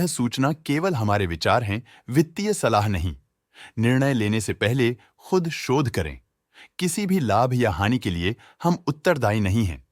सूचना केवल हमारे विचार हैं, वित्तीय सलाह नहीं। निर्णय लेने से पहले खुद शोध करें। किसी भी लाभ या हानि के लिए हम उत्तरदायी नहीं हैं।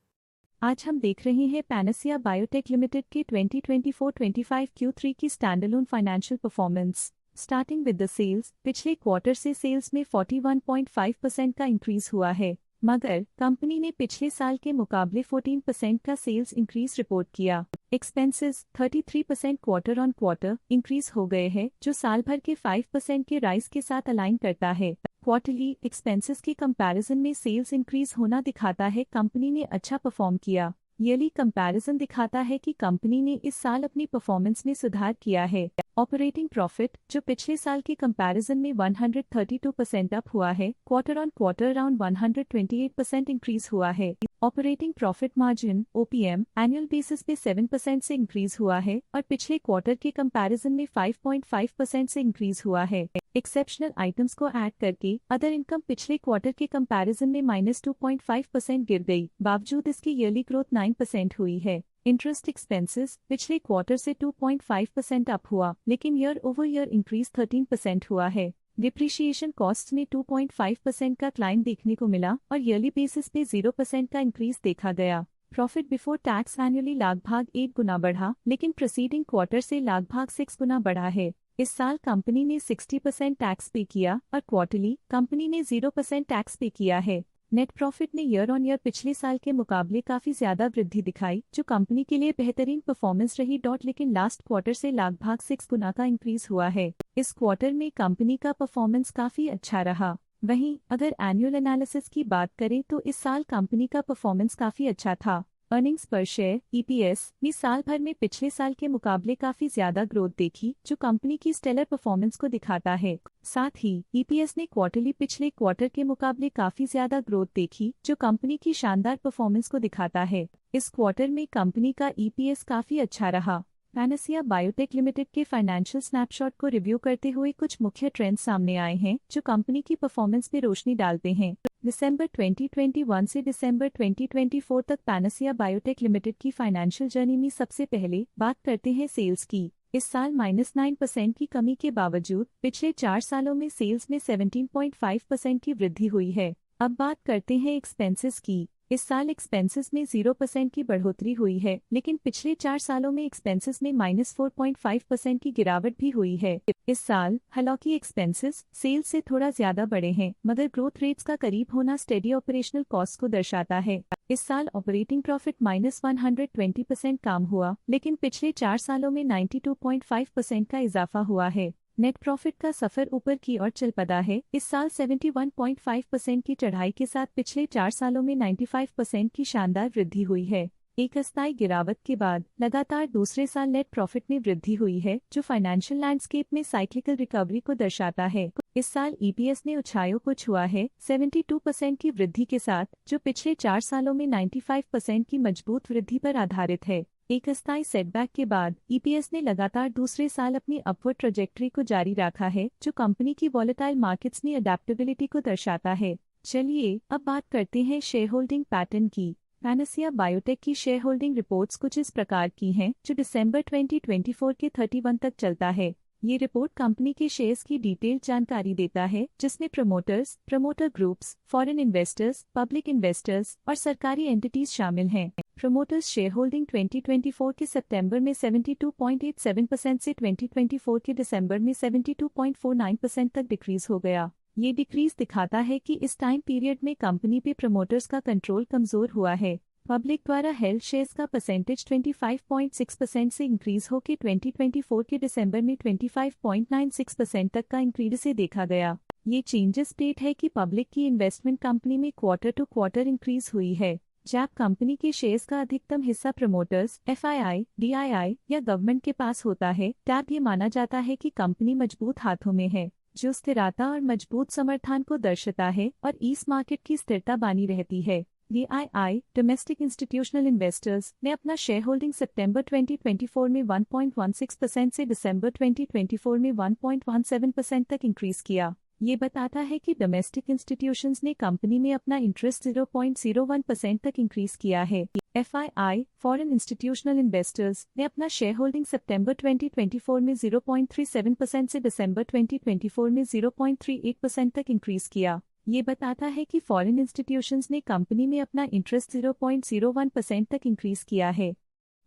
आज हम देख रहे हैं पैनासिया बायोटेक लिमिटेड के 2024-25 Q3 की standalone financial performance. Starting with the sales, पिछले क्वार्टर से सेल्स में 41.5% का इंक्रीज हुआ है, मगर कंपनी ने पिछले साल के मुकाबले 14% का सेल्स इंक्रीज रिपोर्ट किया। Expenses 33% quarter on quarter increase हो गए हैं, जो साल भर के 5% के राइज के साथ अलाइन करता है। क्वार्टरली एक्सपेंसेस के कंपैरिजन में सेल्स इंक्रीज होना दिखाता है कंपनी ने अच्छा परफॉर्म किया। ईयरली कंपैरिजन दिखाता है कि कंपनी ने इस साल अपनी परफॉर्मेंस में सुधार किया है। ऑपरेटिंग प्रॉफिट, जो पिछले साल के कंपैरिजन में 132% अप हुआ है, quarter on quarter around 128% increase हुआ है। Operating profit margin OPM annual basis पे 7% से इंक्रीज हुआ है और पिछले क्वार्टर के कंपैरिजन में 5.5% से इंक्रीज हुआ है। एक्सेप्शनल आइटम्स को ऐड करके अदर इनकम पिछले क्वार्टर के कंपैरिजन में -2.5% गिर गई, बावजूद इसकी ईयरली ग्रोथ 9% हुई है। इंटरेस्ट एक्सपेंसेस पिछले क्वार्टर से 2.5% अप हुआ, लेकिन ईयर ओवर ईयर इंक्रीज 13% हुआ है। डिप्रिशिएशन कॉस्ट में 2.5% का क्लाइम देखने को मिला और ईयरली बेसिस पे 0% का इंक्रीज देखा गया। प्रॉफिट बिफोर टैक्स एनुअली लगभग 8 गुना बढ़ा, लेकिन प्रीसीडिंग क्वार्टर से लगभग 6 गुना बढ़ा है। इस साल कंपनी ने 60% टैक्स पे किया और क्वार्टरली कंपनी ने 0% टैक्स पे किया है। नेट प्रॉफिट ने ईयर ऑन ईयर पिछले साल के मुकाबले काफी ज्यादा वृद्धि दिखाई, जो कंपनी के लिए बेहतरीन परफॉर्मेंस रही। लेकिन लास्ट क्वार्टर से लगभग 6 गुना का इंक्रीज हुआ है। इस क्वार्टर में कंपनी का परफॉर्मेंस काफी अच्छा रहा। वहीं अगर एनुअल एनालिसिस की बात करें तो इस साल कंपनी का परफॉर्मेंस काफी अच्छा था। अर्निंग्स पर शेयर EPS में साल भर में पिछले साल के मुकाबले काफी ज्यादा ग्रोथ देखी, जो कंपनी की स्टेलर परफॉर्मेंस को दिखाता है। साथ ही EPS ने क्वार्टरली पिछले क्वार्टर के मुकाबले काफी ज्यादा ग्रोथ देखी, जो कंपनी की शानदार परफॉर्मेंस को दिखाता है। इस क्वार्टर में कंपनी का EPS काफी अच्छा रहा। पैनासिया बायोटेक लिमिटेड के फाइनेंशियल स्नैपशॉट को रिव्यू करते हुए कुछ मुख्य ट्रेंड्स सामने आए हैं, जो कंपनी की परफॉर्मेंस पे रोशनी डालते हैं। दिसंबर 2021 से दिसंबर 2024 तक पैनासिया बायोटेक लिमिटेड की फाइनेंशियल जर्नी में सबसे पहले बात करते हैं सेल्स की। इस साल -9% की कमी के बावजूद पिछले 4 सालों में सेल्स में 17.5% की वृद्धि हुई है। अब बात करते हैं एक्सपेंसेस की। इस साल एक्सपेंसेस में 0% की बढ़ोतरी हुई है, लेकिन पिछले 4 सालों में एक्सपेंसेस में -4.5% की गिरावट भी हुई है। इस साल हालांकि एक्सपेंसेस सेल्स से थोड़ा ज्यादा बढ़े हैं, मगर ग्रोथ रेट्स का करीब होना स्टेडी ऑपरेशनल कॉस्ट को दर्शाता है। इस साल ऑपरेटिंग प्रॉफिट -120% कम हुआ, लेकिन पिछले 4 सालों में 92.5% का इजाफा हुआ है। नेट प्रॉफिट का सफर ऊपर की ओर चल पड़ा है। इस साल 71.5% की चढ़ाई के साथ पिछले 4 सालों में 95% की शानदार वृद्धि हुई है। एक अस्थायी गिरावट के बाद लगातार दूसरे साल नेट प्रॉफिट में वृद्धि हुई है, जो फाइनेंशियल लैंडस्केप में साइक्लिकल रिकवरी को दर्शाता है। इस साल EPS ने ऊंचाइयों को छुआ है 72% की वृद्धि के साथ, जो पिछले 4 सालों में 95% की मजबूत वृद्धि पर आधारित है। एक अस्थायी सेटबैक के बाद EPS ने लगातार दूसरे साल अपनी अपवर्ड ट्रैजेक्टरी को जारी रखा है, जो कंपनी की वॉलेटाइल मार्केट्स में अडेप्टेबिलिटी को दर्शाता है। चलिए अब बात करते हैं शेयर होल्डिंग पैटर्न की। पैनासिया बायोटेक की शेयर होल्डिंग रिपोर्ट्स कुछ इस प्रकार की हैं, जो दिसंबर 2024 के 31 तक चलता है। ये रिपोर्ट कंपनी के शेयर्स की डिटेल्ड जानकारी देता है, जिसमें promoters, promoter groups, foreign investors, public investors और सरकारी एंटिटीज शामिल हैं। प्रमोटर्स शेयर होल्डिंग 2024 के सितंबर में 72.87% से 2024 के दिसंबर में 72.49% तक डिक्रीज हो गया। ये डिक्रीज दिखाता है कि इस टाइम पीरियड में कंपनी पे प्रमोटर्स का कंट्रोल कमजोर हुआ है। पब्लिक द्वारा हेल्ड शेयर्स का परसेंटेज 25.6% से इंक्रीज होकर 2024 के दिसंबर में 25.96% तक का इंक्रीज से देखा गया। ये चेंजेस स्टेट है कि पब्लिक की इन्वेस्टमेंट कंपनी में क्वार्टर टू क्वार्टर इंक्रीज हुई है। जब कंपनी के शेयर्स का अधिकतम हिस्सा प्रमोटर्स, FII, DII या गवर्नमेंट के पास होता है, तब ये माना जाता है कि कंपनी मजबूत हाथों में है, जो स्थिरता और मजबूत समर्थन को दर्शाता है और इस मार्केट की स्थिरता बनी रहती है। DII डोमेस्टिक इंस्टीट्यूशनल इन्वेस्टर्स ने अपना शेयर होल्डिंग सितंबर 2024 में 1.16% से दिसंबर 2024 में 1.17% तक इंक्रीज किया। ये बताता है कि डोमेस्टिक इंस्टीट्यूशंस ने कंपनी में अपना इंटरेस्ट 0.01% तक इंक्रीज किया है। FII फॉरेन इंस्टीट्यूशनल इन्वेस्टर्स ने अपना शेयर होल्डिंग सितंबर 2024 में 0.37% से दिसंबर 2024 में 0.38% तक इंक्रीज किया। ये बताता है कि फॉरेन इंस्टीट्यूशंस ने कंपनी में अपना इंटरेस्ट 0.01% तक इंक्रीज किया है।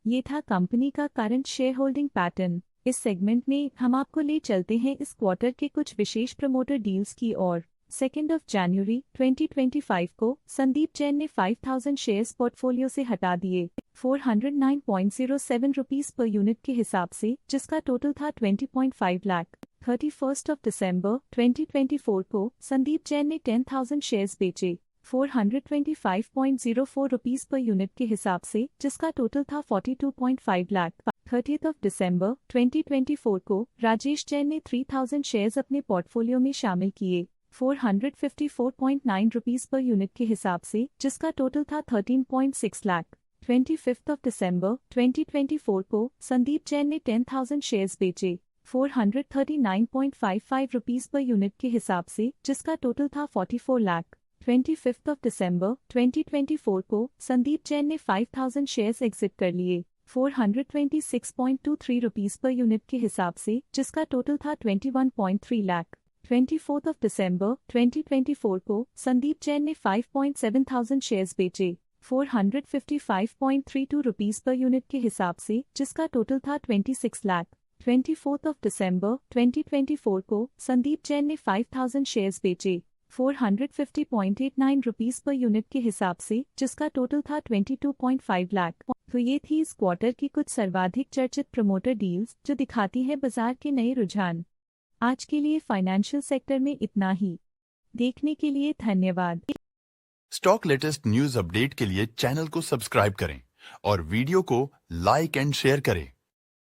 ये था कंपनी का करंट शेयर होल्डिंग पैटर्न। इस सेगमेंट में हम आपको ले चलते हैं इस क्वार्टर के कुछ विशेष प्रमोटर डील्स की ओर। 2 जनवरी 2025 को संदीप जैन ने 5000 शेयर्स पोर्टफोलियो से हटा दिए 409.07 रुपीस पर यूनिट के हिसाब से, जिसका टोटल था 20.5 लाख। 31 दिसंबर 2024 को संदीप जैन ने 10,000 शेयर्स बेचे 425.04 रुपीस पर यूनिट के हिसाब से, जिसका टोटल था 42.5 लाख। 30 दिसंबर 2024 को राजेश जैन ने 3000 शेयर्स अपने पोर्टफोलियो में शामिल किए 454.9 रुपीस पर यूनिट के हिसाब से, जिसका टोटल था 13.6 लाख। 25 दिसंबर 2024 को संदीप जैन ने 10,000 शेयर्स बेचे 439.55 रुपीस पर यूनिट के हिसाब से, जिसका टोटल था 44 लाख। 25 दिसंबर 2024 को संदीप जैन ने 5000 शेयर्स एग्जिट कर लिए 426.23 रुपीस पर यूनिट के हिसाब से, जिसका टोटल था 21.3 लाख। 24 दिसंबर 2024 को संदीप जैन ने 5,700 शेयर्स बेचे 455.32 रुपीस पर यूनिट के हिसाब से, जिसका टोटल था 26 लाख। 24 दिसंबर 2024 को संदीप जैन ने 5000 शेयर्स बेचे 450.89 रुपीस पर यूनिट के हिसाब से, जिसका टोटल था 22.5 लाख। तो ये थी इस क्वार्टर की कुछ सर्वाधिक चर्चित प्रमोटर डील्स, जो दिखाती है बाजार के नए रुझान। आज के लिए फाइनेंशियल सेक्टर में इतना ही। देखने के लिए धन्यवाद। स्टॉक लेटेस्ट न्यूज अपडेट के लिए चैनल को सब्सक्राइब करें और वीडियो को लाइक एंड शेयर करें।